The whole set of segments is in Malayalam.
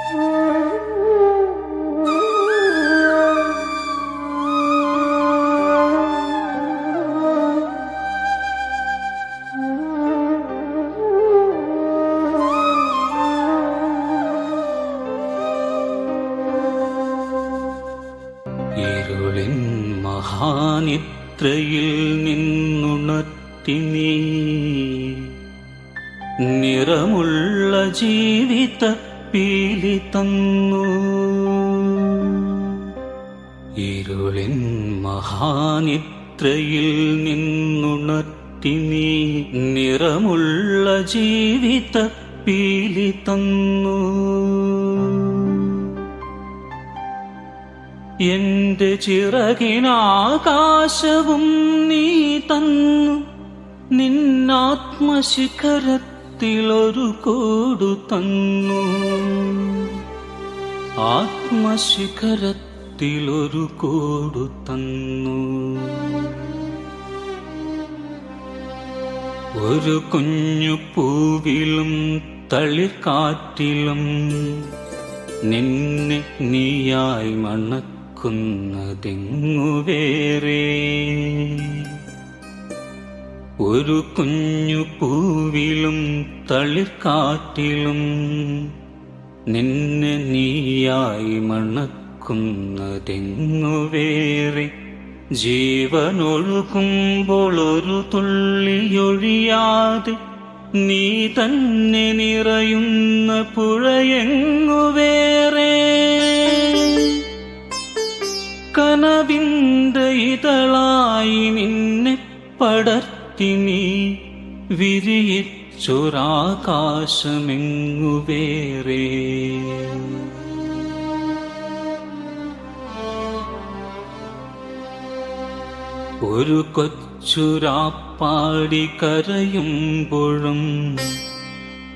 ഇരുളിൻ മഹാനിദ്രയിൽ നിന്നുണർത്തി നീ നിറമുള്ള ജീവിത പീലി തന്നു. ഇരുളിൻ മഹാനിദ്രയിൽ നിന്നുണർത്തി നീ നിറമുള്ള ജീവിത പീലി തന്നു. എന്റെ ചിറകിനാകാശവും നീ തന്നു. നിന്നാത്മശിഖരത്തിലൊരു കൂടു തന്നു. ആത്മശിഖരത്തിലൊരു കൂടു തന്നു. ഒരു കുഞ്ഞു പൂവിലും തളിർക്കാറ്റിലും നിന്നെ നീയായി മണക്കുന്നതെങ്ങു വേറെ. ഒരു കുഞ്ഞു പൂവിലും തളിർക്കാറ്റിലും നിന്നെ നീയായി മണക്കുന്നതെങ്ങു വേറെ. ജീവനൊഴുകുമ്പോൾ ഒരു തുള്ളിയൊഴിയാതെ നീ തന്നെ നിറയുന്ന പുഴയെങ്ങു വേറെ. കനവിന്റെ ഇതളായി നിന്നെ പടർത്തി നീ വിരിയിച്ചൊരാകാശമെങ്ങു വേറെ. ഒരു കൊച്ചുരാപ്പാടി കരയുമ്പോഴും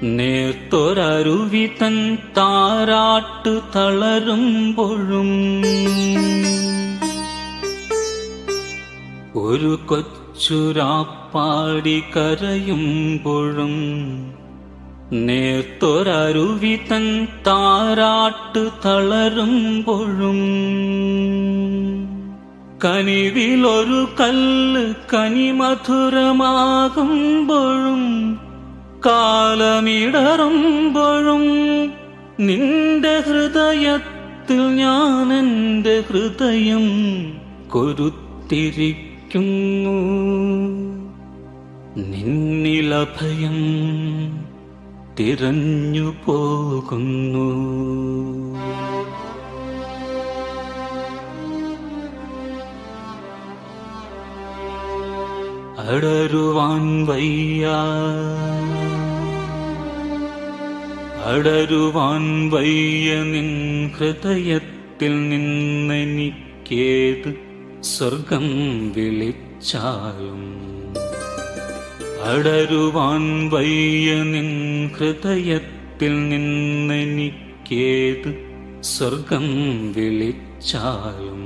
നേർത്തൊരരുവി തൻ താരാട്ടു തളരുമ്പോഴും ഒരു കൊച്ചുരാപ്പാടി കരയുമ്പോഴും നേർത്തൊരരുവി തൻ താരാട്ടു തളരുമ്പോഴും കനിവിലൊരു കല്ല് കനിമധുരമാകുമ്പോഴും കാലമിടറുമ്പോഴും നിന്റെ ഹൃദയത്തിൽ ഞാൻ എൻ്റെ ഹൃദയം കൊരുത്തിരിക്കുന്നു. നിന്നിലഭയം തിരഞ്ഞു പോകുന്നു. അടരുവാൻ വയ്യ, അടരുവാൻ വയ്യ നിൻ ഹൃദയത്തിൽ നിന്നെനിക്കേത് സ്വർഗം വിളിച്ചാലും. അടരുവാൻ വയ്യ നിൻ ഹൃദയത്തിൽ നിന്നെനിക്കേത് സ്വർഗം വിളിച്ചാലും.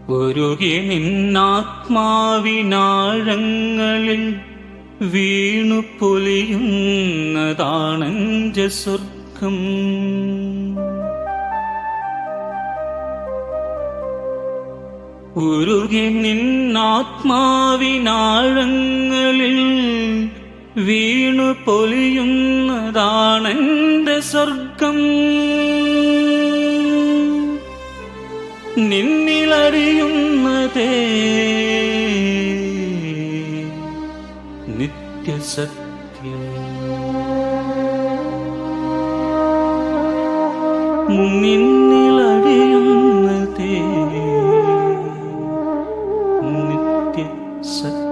ഒരുകി നിന്നാത്മാവിനാഴങ്ങളിൽ വീണു പൊലിയുന്നതാണെന്റെ സ്വർഗം. ഉരുകി നിന്നാത്മാവിനാഴങ്ങളിൽ വീണു പൊലിയുന്നതാണെന്റെ സ്വർഗം. നിന്നിലറിയുന്നതേ നിത്യസത്യം. നിന്നിലറിയുന്നതേ നിത്യസത്യം.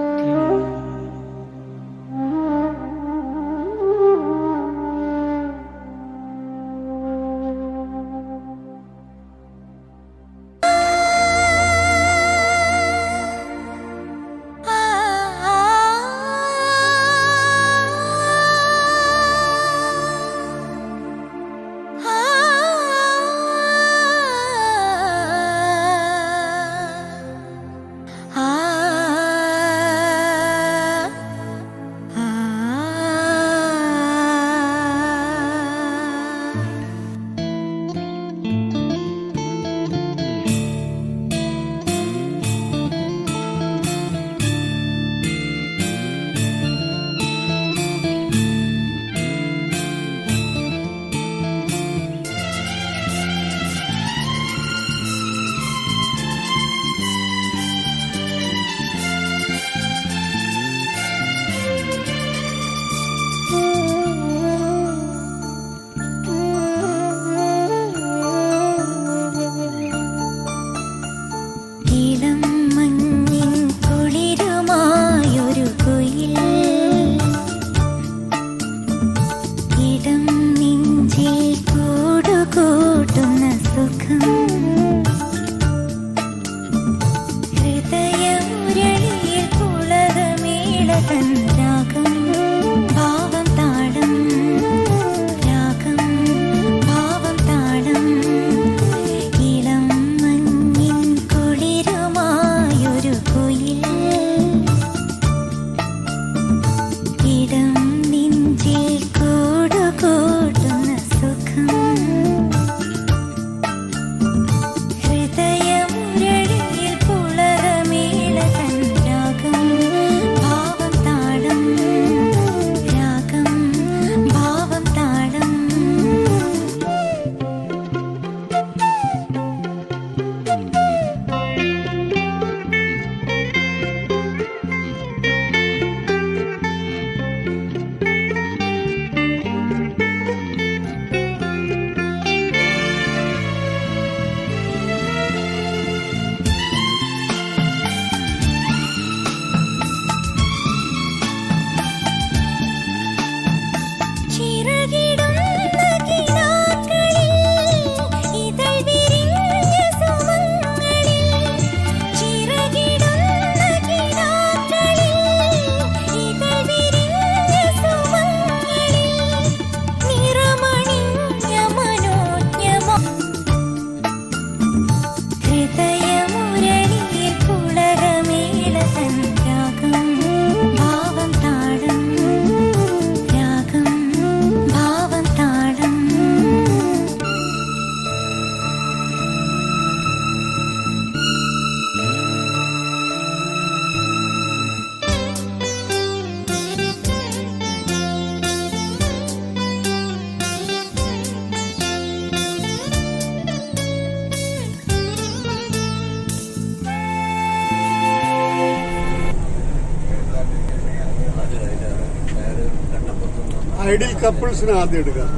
ഐഡിയൽ കപ്പിൾസിന് ആദ്യം എടുക്കാം.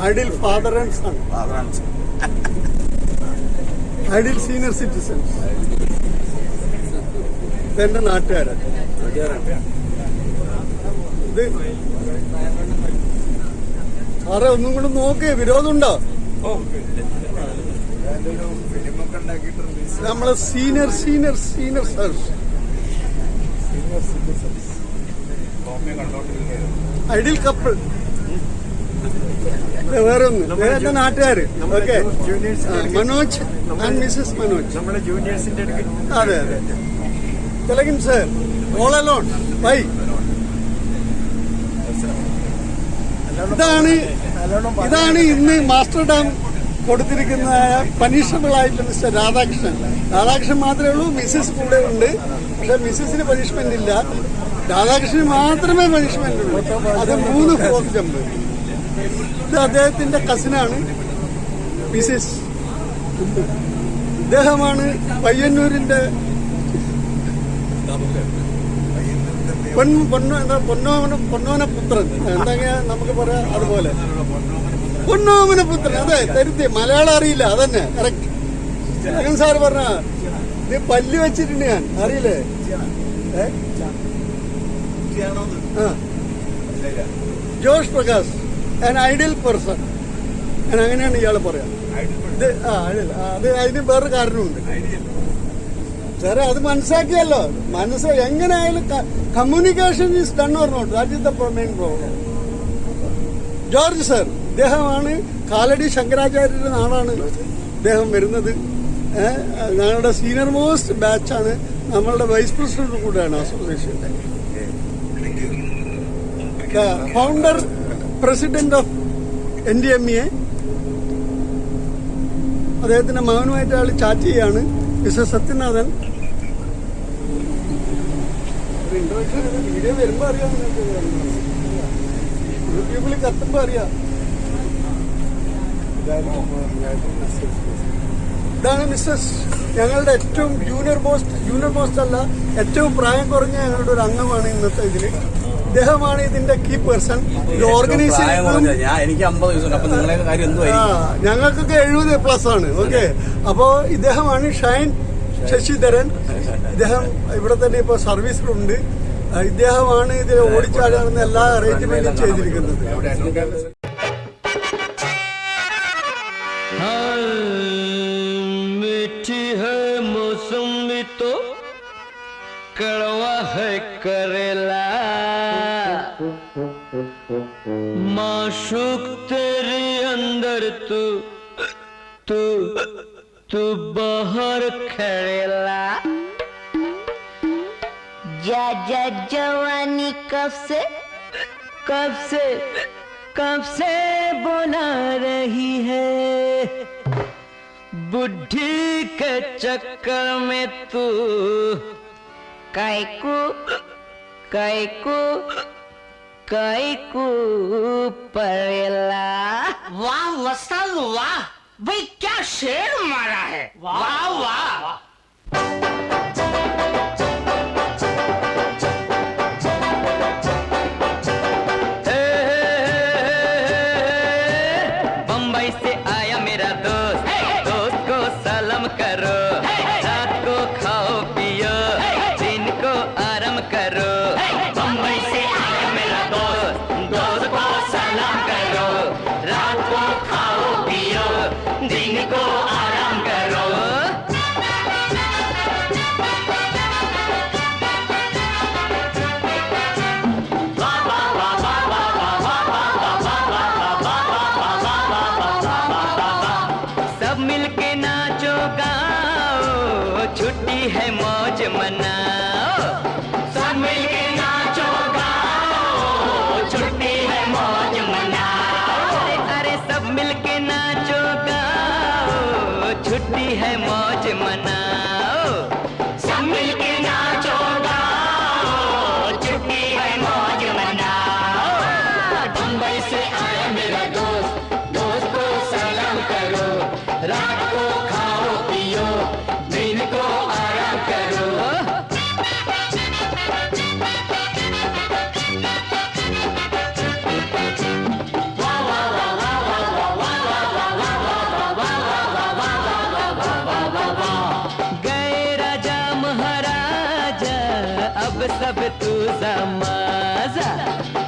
Ideal father and son, ideal senior citizens, ഇതെന്റെ നാട്ടുകാരൻ. ഇത് സാറേ ഒന്നും കൂടെ നോക്കേ, വിരോധമുണ്ടോ? നമ്മളെ സീനിയർ സർച്ച് ഐഡിയൽ കപ്പിൾ. വേറെ ഒന്ന് എന്റെ നാട്ടുകാര്. Okay, Manoj and Mrs Manoj, നമ്മുടെ ജൂനിയേഴ്സിന്റെ. അതെ അതെ. Thilakan sir, all alone. Why? ഇതാണ് ഇന്ന് മാസ്റ്റർ ഡാം കൊടുത്തിരിക്കുന്ന പനിഷബിൾ ആയിട്ടുള്ള മിസ്റ്റർ രാധാകൃഷ്ണൻ. രാധാകൃഷ്ണൻ മാത്രമേ ഉള്ളൂ, മിസ്സസ് കൂടെ ഉണ്ട്. പക്ഷെ മിസ്സസിന് പനിഷ്മെന്റ് ഇല്ല, രാധാകൃഷ്ണന് മാത്രമേ പനിഷ്മെന്റ് ഉള്ളൂ. അത് 3 4 ജമ്പ്. ഇത് അദ്ദേഹത്തിന്റെ കസിനാണ് മിസ്സസ്. ഇദ്ദേഹമാണ് പയ്യന്നൂരിന്റെ പൊന്നോമനപുത്രൻ. എന്തെങ്കിലും നമുക്ക് പറയാം അതുപോലെ. പൊന്നോമനപുത്രൻ, അതെ. തരുത്തി മലയാളം അറിയില്ല, അതന്നെ കറക്റ്റ്. ജഗൻ സാർ പറഞ്ഞ ഇത് പല്ല് വെച്ചിട്ടുണ്ട്, ഞാൻ അറിയില്ലേ? Josh Prakash, an ideal person. ഞാൻ അങ്ങനെയാണ് ഇയാളെ പറയാം. ഇത് അത് അതിന് വേറൊരു കാരണമുണ്ട് സാറേ. അത് മനസ്സിലാക്കിയല്ലോ. എങ്ങനെയായാലും communication is done or not, that is the main problem. George sir, ഇദ്ദേഹമാണ് കാലടി ശങ്കരാചാര്യരുടെ നാടാണ് ഇദ്ദേഹം വരുന്നത്. ഞങ്ങളുടെ സീനിയർ മോസ്റ്റ് ബാച്ചാണ്, നമ്മളുടെ വൈസ് പ്രസിഡന്റ് കൂടെയാണ് അസോസിയേഷന്റെ. Founder president of NDMA. അദ്ദേഹത്തിന്റെ മകനുമായിട്ട് ആൾ ചാറ്റ് ചെയ്യാണ്, മിസ്റ്റർ സത്യനാഥൻ. വീഡിയോ വരുമ്പോ അറിയാം, യൂട്യൂബിൽ കത്തുമ്പോ അറിയാം. ഇതാണ് മിസ്സസ്, ഞങ്ങളുടെ ഏറ്റവും ജൂനിയർ മോസ്റ്റ് അല്ല, ഏറ്റവും പ്രായം കുറഞ്ഞ ഞങ്ങളുടെ ഒരു അംഗമാണ് ഇന്നത്തെ ഇതില്. ഇദ്ദേഹമാണ് ഇതിന്റെ കീ പേഴ്സൺ. ഇത് ഓർഗനൈസ് ചെയ്യുന്നതും ഞങ്ങൾക്കൊക്കെ 70+ ആണ്. ഓക്കെ, അപ്പോ ഇദ്ദേഹമാണ് ഷൈൻ ശശിധരൻ. ഇദ്ദേഹം ഇവിടെ തന്നെ ഇപ്പൊ സർവീസിലുണ്ട്. ഇദ്ദേഹമാണ് ഇതിൽ ഓടിച്ചാടാണെന്ന് എല്ലാ അറേഞ്ച്മെന്റും ചെയ്തിരിക്കുന്നത്. कड़वा है करेला माशूक तेरे अंदर तू बाहर खड़ेला। जा जवानी कब से बोला रही है, बुढ़ी के चक्कर में तू कैकू पड़ेला। वाह वसाल वाह, भाई क्या शेर मारा है, वाह वाह। बम्बई से आया मेरा दोस्त, दोस्त को सलाम करो, रात को खाओ पियो, दिन को आराम करो। बम्बई से आया मेरा दोस्त, दोस्त को सलाम करो, रात को खाओ पियो, दिन को आराम करो। सब मिलके नाचो गाओ, छुट्टी है मौज मनाओ। सब मिलके नाचो गाओ, छुट्टी है मौज मनाओ। अरे सब मिलके नाचो गाओ, छुट्टी है मौज मनाओ। सब मिलके नाचो गाओ, छुट्टी है मौज मनाओ। बम्बई से आया मेरा दोस्त, दोस्त को सलाम करो, रात को खाओ पियो, दिन को आराम करो। तुझा माझा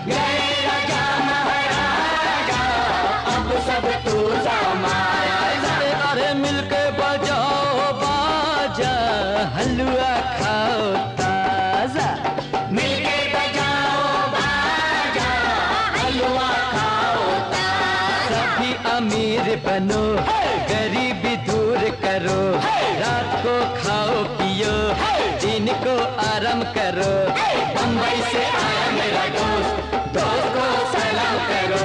गए राजा महाराजा अब सब तुझा माझा अरे मिलके बजाओ बाजा हलवा खाओ ताजा मिलके बजाओ बाजा हलवा खाओ ताजा सभी अमीर बनो गरीबी दूर करो रात को खाओ पियो दिन को आराम करो मुंबई से आया मेरा दोस्त दोस्त को सलाम करो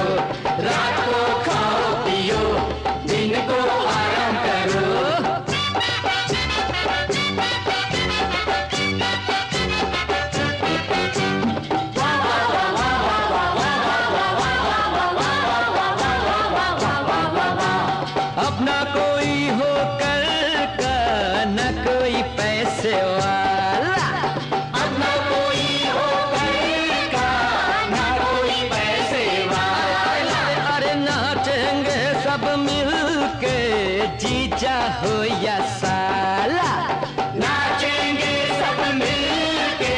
रात को खाओ पियो दिन को आराम करो अपना कोई हो कल का न कोई पैसे वाला अपना कोई हो का ना कोई पैसे वाला अरे नाचेंगे सब मिलके जीजा हो या साला नाचेंगे सब मिलके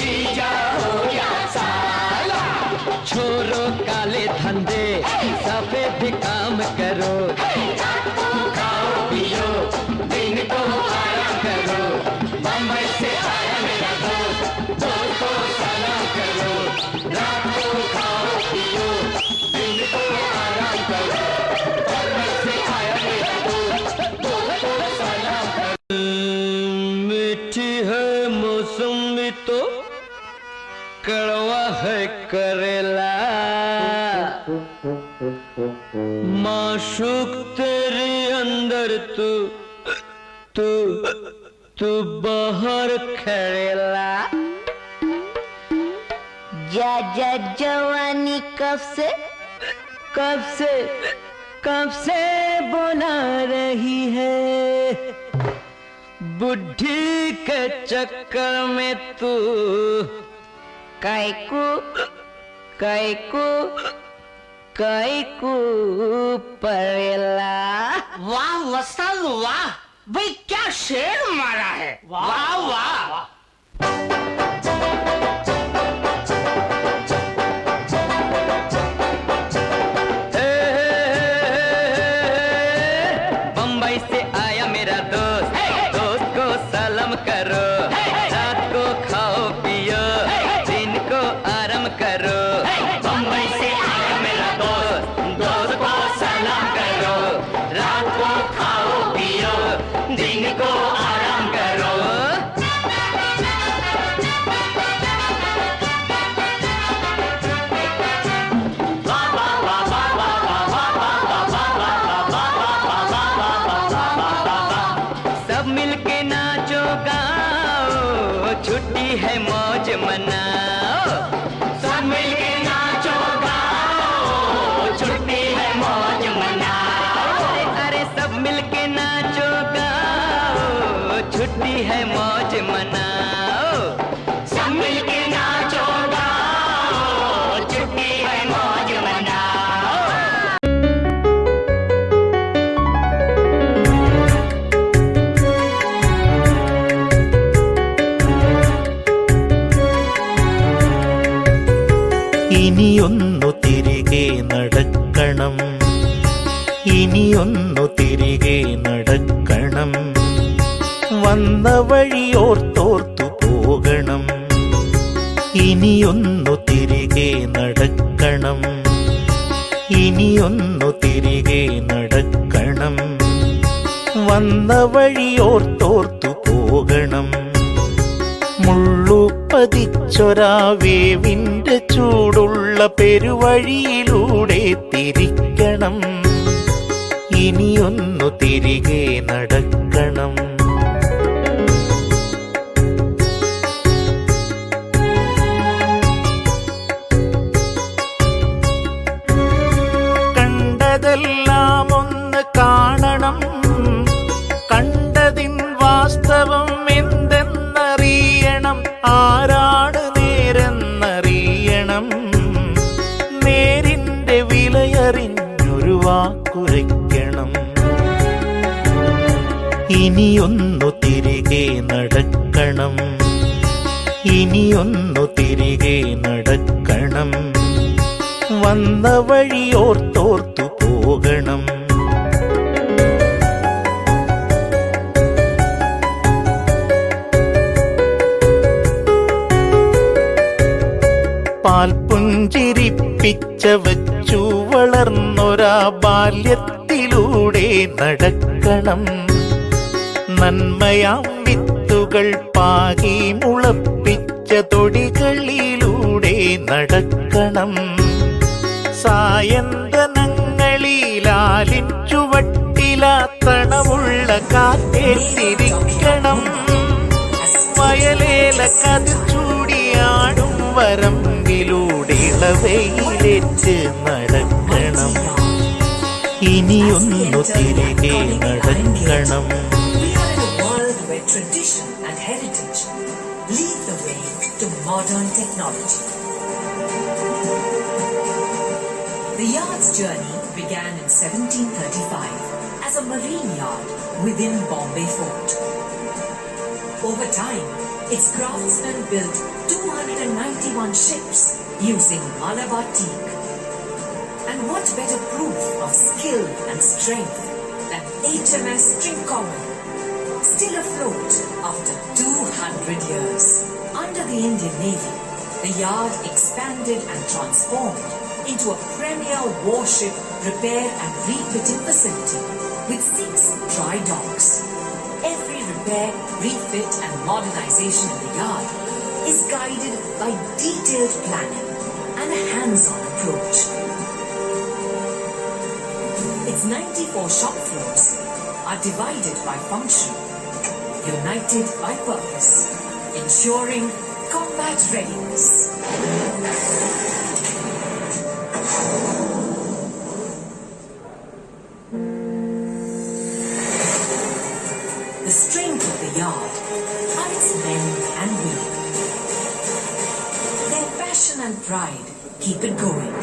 जीजा हो या साला छोरो काले धंधे सफेद काम करो रात को खाओ पियो दिन को आराम करो बम्बई से आया मेरा दोस्त दोस्त को सलाम करो रात को खाओ पियो दिन को आराम करो बम्बई से आया मेरा दोस्त दोस्त को सलाम करो मीठी है मौसमी तो कड़वा है करेला माशूक तेरे अंदर तू बाहर खड़ेला जा जा जवानी कब से बोला रही है बुढ़ी के चक्कर में तू कैकू पड़ेला वाह वस्ताद वाह भाई क्या शेर मारा है वाह वाह बम्बई से आया मेरा दोस्त दोस्त को सलाम करो रात को खाओ पियो दिन को आराम करो बम्बई से आया मेरा दोस्त दोस्त को सलाम करो रात को खाओ पियो दिन को आराम करो सब मिलके नाचो गाओ छुट्टी है मौज मनाओ सब मिलके नाचो गाओ छुट्टी है मौज मनाओ अरे सब मिलके नाचो गाओ छुट्टी है मौज मनाओ सब मिलके नाचो गाओ छुट्टी है मौज मनाओ ഇനിയൊന്നു തിരികെ നടക്കണം ഇനിയൊന്നു തിരികെ നടക്കണം വന്ന വഴിയോർത്തോർത്തു പോകണം ഇനിയൊന്നു തിരികെ നടക്കണം ഇനിയൊന്നു തിരികെ നടക്കണം വന്ന വഴിയോർത്തോർത്തു പോകണം മുള്ളുപതിച്ചൊരാ വേവിന്റെ ചൂടുള്ള പെരുവഴിയിലൂടെ തിരിക്കണം ഇനിയൊന്നു തിരികെ നടക്കണം കണ്ടതെല്ലാം ഒന്ന് കാണണം കണ്ടതിൻ വാസ്തവം എന്തെന്നറിയണം ആരാണ് നേരെന്നറിയണം നേരിന്റെ വിലയറിഞ്ഞൊരു വാക്കുരയ്ക്കണം ഇനിയൊന്നു തിരികെ നടക്കണം ഇനിയൊന്നു തിരികെ നടക്കണം, വന്ന വഴിയോർത്തോർത്തു പോകണം. പാൽപുഞ്ചിരിപ്പിച്ച വച്ചു വളർന്നൊരാ ബാല്യത്തിലൂടെ നടക്കണം. നന്മയാം വിത്തുകൾ പാകി മുളപ്പിച്ച തൊടികളിലൂടെ നടക്കണം. സായന്തനങ്ങളിലാലിൻ ചുവട്ടിലാ തണവുള്ള കാറ്റേറ്റിരിക്കണം. വയലേല കതിർ ചൂടിയാടും വരമ്പിലൂടെ ഇളവയിലേറ്റ് നടക്കണം. ഇനിയൊന്നു തിരികെ നടക്കണം. Tradition and heritage lead the way to modern technology. The yard's journey began in 1735 as a marine yard within Bombay Fort. Over time, its craftsmen built 291 ships using Malabar teak. And what better proof of skill and strength than HMS Trincomalee, still afloat after 200 years. Under the Indian Navy, the yard expanded and transformed into a premier warship repair and refitting facility with 6 dry docks. Every repair, refit and modernization in the yard is guided by detailed planning and a hands-on approach. Its 94 shop floors are divided by function, united by purpose, ensuring combat readiness. The strength of the yard are its men and women. Their passion and pride keep it going.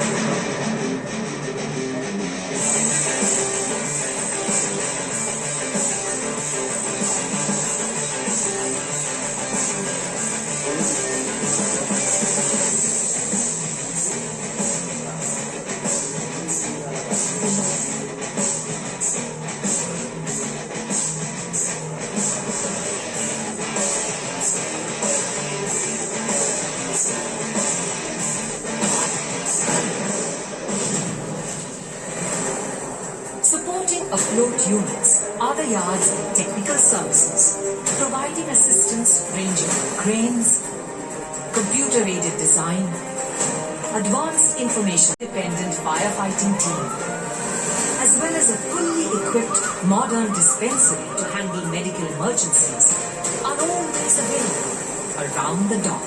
Supporting afloat units are the yard's technical services, providing assistance ranging from cranes, computer-aided design, advanced information-dependent firefighting team, as well as a fully equipped modern dispensary to handle medical emergencies, are always available around the dock.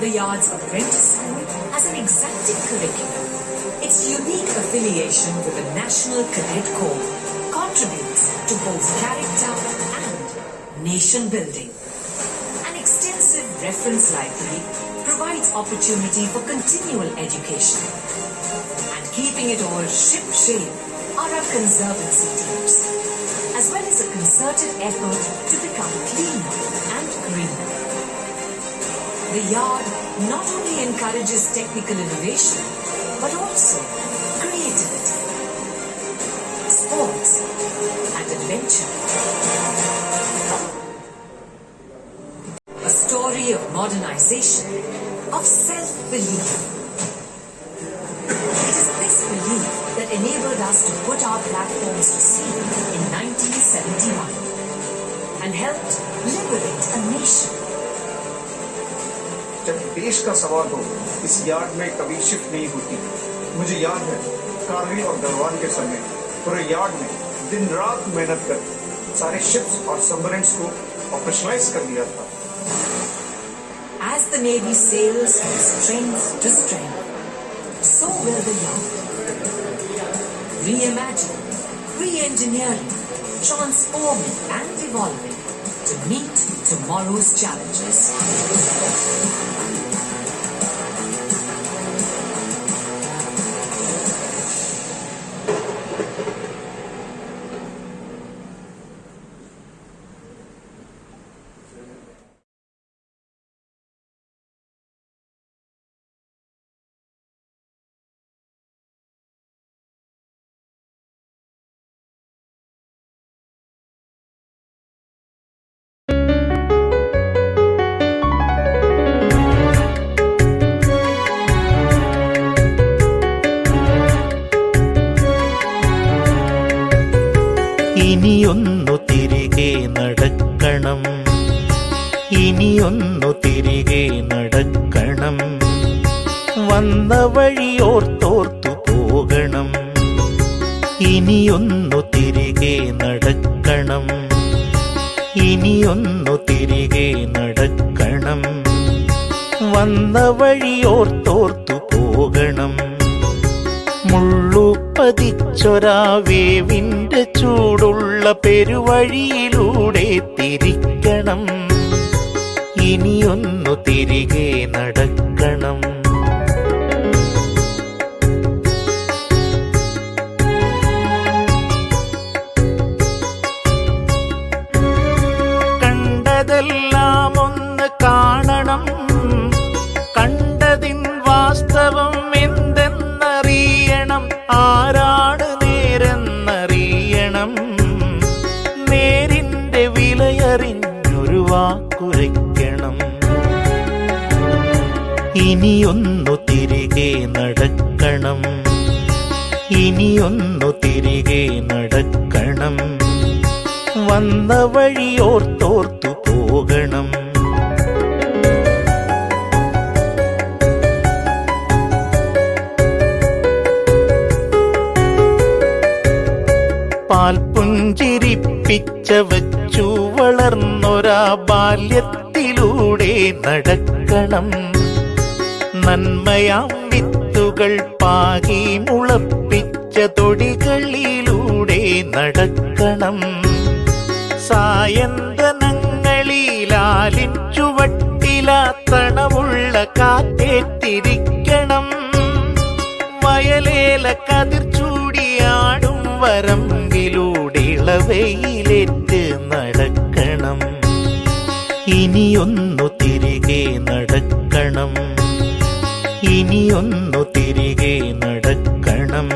The yard's apprentice school has an exacting curriculum. Its unique affiliation with the National Cadet Corps contributes to both character and nation building. An extensive reference library provides opportunity for continual education. And keeping it all ship-shape are our conservancy teams, as well as a concerted effort to become cleaner and greener. The yard not only encourages technical innovation, but also creativity, sports and adventure. A story of modernization, of self-belief. It is this belief that enabled us to put our platforms to sea in 1971 and helped liberate a nation. जब देश का सवाल हो, इस यार्ड में कभी शिफ्ट नहीं होती। मुझे याद है कारगिल और गलवान के समय पूरे यार्ड में दिन रात मेहनत कर सारे शिप्स और सबमरीन्स को ऑपरेशनलाइज कर दिया था। As the Navy sails from strength to strength, so will the yard. Reimagining, re-engineering, transforming and evolving to meet tomorrow's challenges. ഇനിയൊന്നു തിരികെ നടക്കണം, ഇനിയൊന്നു തിരികെ നടക്കണം. വന്ന വഴിയോർത്തോർത്തു പോകണം, ഇനിയൊന്നു തിരികെ നടക്കണം, ഇനിയൊന്നു തിരികെ നടക്കണം. വന്ന വഴിയോർത്തോർത്തു പോകണം. മുള്ളുപതിച്ചൊരാ വേവിന്റെ ചൂടുള്ള പെരുവഴിയിലൂടെ തിരിക്കണം, ഇനിയൊന്നു തിരികെ നടക്കണം. കണ്ടതെല്ലാം ഒന്ന് കാണണം, കണ്ടതിൻ വാസ്തവം എന്തെന്നറിയണം. ആരാണ് നേരെന്നറിയണം, നേരിന്റെ വിലയറിഞ്ഞൊരു വാക്കുരയ്ക്കണം. ഇനിയൊന്നു തിരികെ നടക്കണം, ഇനിയൊന്നു തിരികെ നടക്കണം. വന്ന വഴിയോർത്തോർത്തു പോകണം. പാൽപുഞ്ചിരിപ്പിച്ച വച്ചു വളർന്നൊരാ ബാല്യത്തിലൂടെ നടക്കണം. നന്മയാം വിത്തുകൾ പാകി മുളപ്പിച്ച തൊടികളിലൂടെ നടക്കണം. സായന്തനങ്ങളിലാലിൻ ചുവട്ടിലാത്തണമുള്ള കാറ്റേറ്റിരിക്കണം. വയലേല കതിർ ചൂടിയാടും വരമ്പിലൂടെ ഇളവയിലേറ്റ് നടക്കണം. ഇനിയൊന്നു തിരികെ നടക്കണം, ഇനിയൊന്നു തിരികെ നടക്കണം.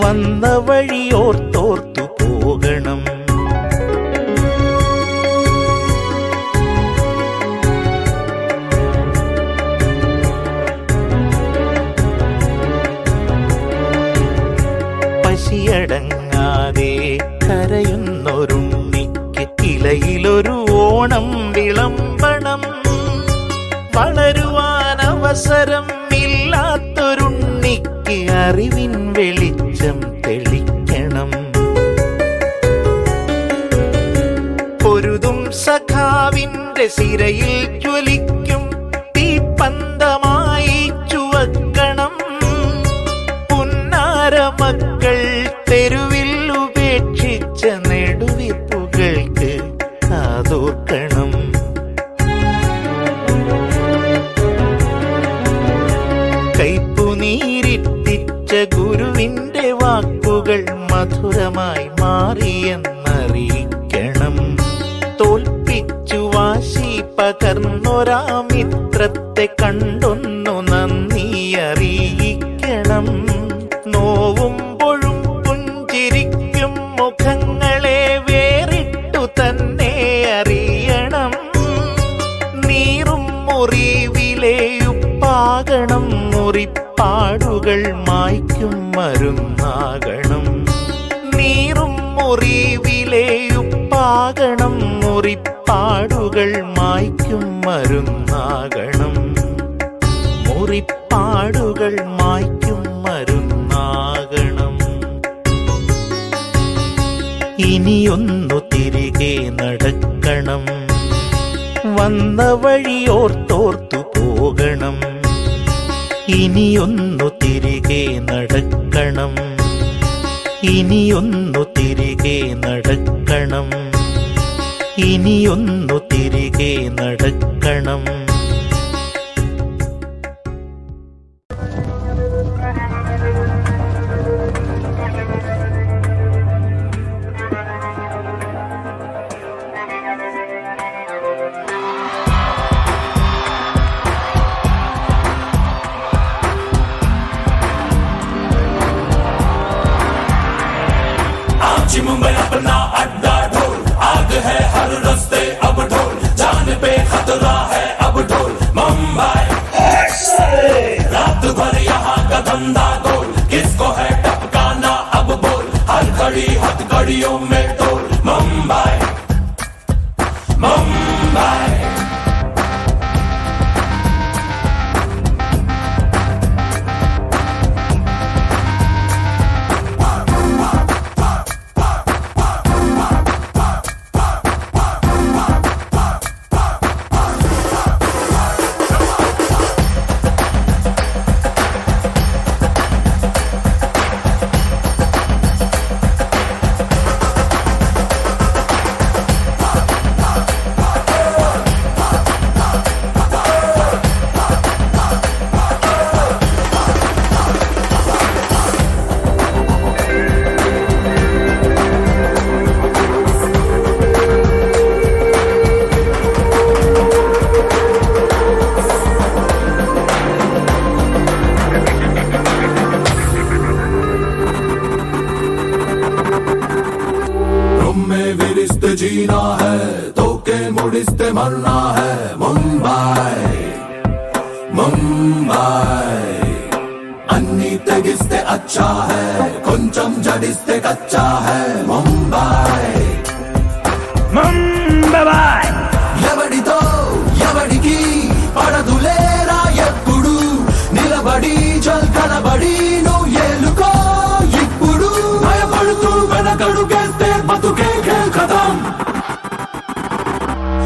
വന്ന വഴിയോർത്തോർത്തു പോകണം. പശിയടങ്ങാതെ കരയുന്നൊരുണ്ണിക്ക് ഇലയിലൊരു ഓണം വിളമ്പണം. വളരുവാൻ അവസരം ഇല്ലാത്തൊരുണ്ണിക്ക് അറിവിൻ വെളിച്ചം തെളിക്കണം. പൊരുതും സഖാവിന്റെ സിരയിൽ ജ്വലിക്കും തീപ്പന്തമായി ചുവക്കണം. പുന്നാരമക്കൾ തെരുവിൽ ഉപേക്ഷിച്ച നെടുവിപ്പുകൾക്ക് കാതോർക്കണം. കൈപ്പുനീരിറ്റിച്ച ഗുരുവിന്റെ വാക്കുകൾ മധുരമായി മാറിയെന്നറിയിക്കണം. തോൽപ്പിച്ചു വാശി പകർന്നൊരാ മിത്രത്തെ കണ്ടൊന്നു നന്ദി അറിയിക്കണം. നോവുമ്പോഴും പുഞ്ചിരിക്കും മുഖങ്ങളെ വേറിട്ടു തന്നെ അറിയണം. നീറും മുറിവിലെ ഉപ്പാകണം, മുറിപ്പാടുകൾ മായ്ക്കും മരുന്നാകണം. നീറും മുറിവിലെ ഉപ്പാകണം, മുറിപ്പാടുകൾ മായ്ക്കും മരുന്നാകണം. മുറിപ്പാടുകൾ മായ്ക്കും മരുന്നാകണം. ഇനിയൊന്നു തിരികെ നടക്കണം, വന്ന വഴിയോർത്തോർത്തു പോകണം. ഇനിയൊന്നു തിരികെ നടക്കണം, ഇനിയൊന്നു തിരികെ നടക്കണം. ഇനിയൊന്നു തിരികെ നടക്കണം. मुंबई अपना अड्डा ढोल, आग है हर रास्ते अब ढोल, जान पे खतरा है अब ढोल. मुंबई रात भर यहाँ का धंधा गोल, किसको है टपकाना अब बोल. हर घड़ी हथकड़ियों में जीना है तोके मुड़िस्ते मरना है मुंबई मुंबई अन्नी तेगिस्ते अच्छा है కొంచెం జడిస్తే కచ్చా है मुंबई ముంబై ఎవడితో ఎవడికి పడదులేరా ఎప్పుడు నిలబడి జల్కనబడి నువ్వు ఏలుకో ఇప్పుడు భయపడుతూ వెనకడుగేస్తే బతుకే ఖతం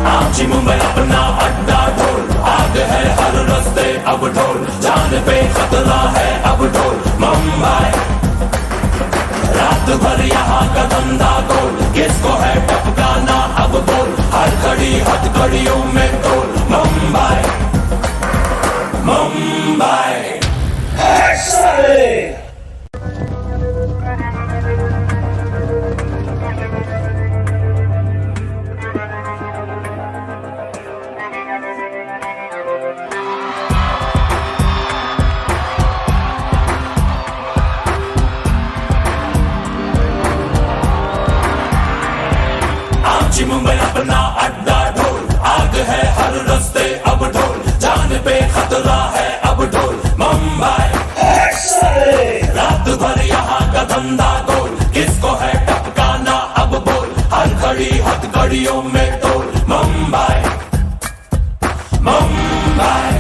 आजी मुंबई अपना अड्डा ढोल आग है हर रास्ते अब ढोल जान पे खतरा है अब ढोल मुंबई रात भर यहाँ का धंधा गोल किसको है टपकाना अब बोल हर घड़ी हथकड़ियों में तोल मुंबई मुंबई आजी मुंबई अपना अड्डा ढोल आग है हर रास्ते अब ढोल जान पे खतरा है अब ढोल मुंबई रात भर यहाँ का धंधा गोल किसको है टपकाना अब बोल हर घड़ी हथकड़ियों में तोल मुंबई मुंबई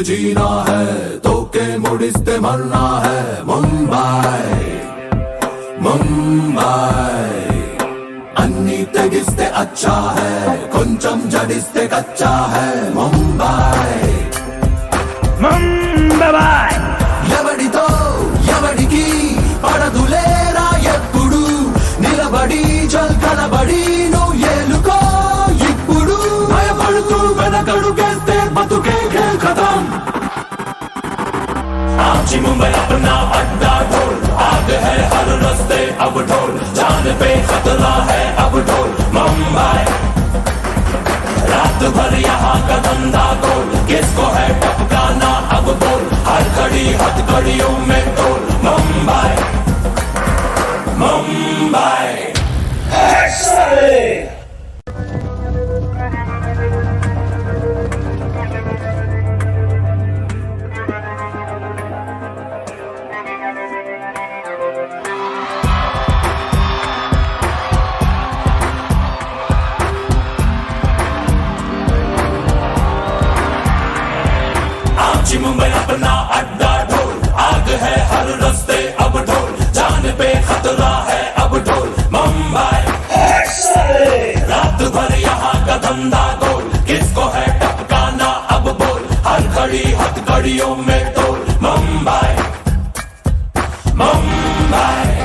जीना है तोके मुड़िस्ते मरना है मुंबई मुंबई अन्नी तेगिस्ते अच्छा है కొంచెం జడిస్తే కచ్చా है मुंबई ముంబై ఎవడితో ఎవడికి పడదులేరా ఎప్పుడు నిలబడి జల్కనబడి నువ్వు ఏలుకో ఇప్పుడు భయపడుతూ వెనకడుగేస్తే బతుకే ఖతం आजी मुंबई अपना अड्डा ढोल आग है हर रास्ते अब ढोल जान पे खतरा है अब ढोल मुंबई रात भर यहाँ का धंधा गोल किसको है टपकाना अब बोल हर घड़ी हथकड़ियों में तोल मुंबई मुंबई आजी मुंबई अपना अड्डा ढोल आग है हर रास्ते अब ढोल जान पे खतरा है अब ढोल मुंबई रात भर यहाँ का धंधा गोल किसको है टपकाना अब बोल हर घड़ी हथकड़ियों में तोल मुंबई मुंबई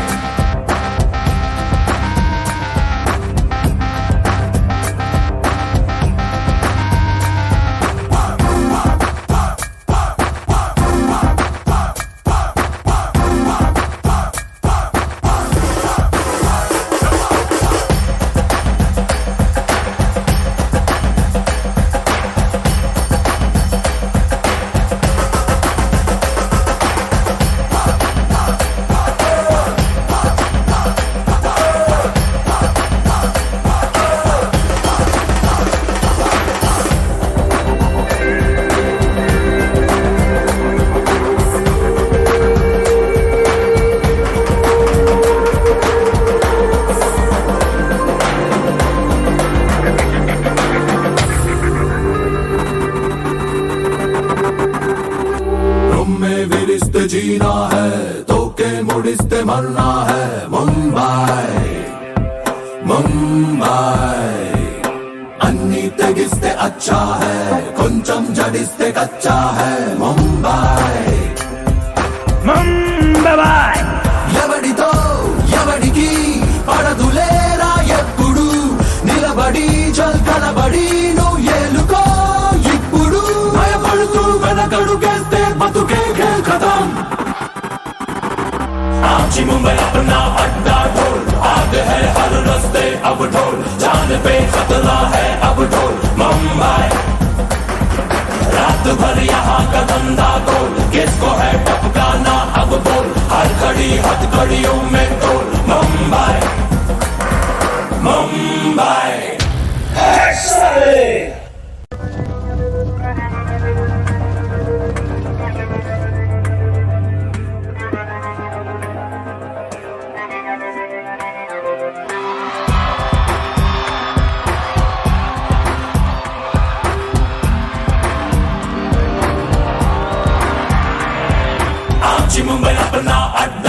तेगिस्ते मरना है मुंबई मुंबई अन्नी तेगिस्ते अच्छा है కొంచెం జడిస్తే కచ్చా है मुंबई मुंबई ఎవడితో ఎవడికి పడదులేరా ఎప్పుడు నిలబడి చల్కలబడి నువ్వు ఏలుకో ఇప్పుడు భయపడుతూ వెనకడుగేస్తే బతుకే ఖతం आजी मुंबई अपना अड्डा ढोल आग है हर रास्ते अब ढोल जान पे खतरा है अब ढोल मुंबई रात भर यहाँ का धंधा गोल किसको है टपकाना अब बोल हर घड़ी हथकड़ियों में तोल मुंबई मुंबई आजी मुंबई अपना अड्डा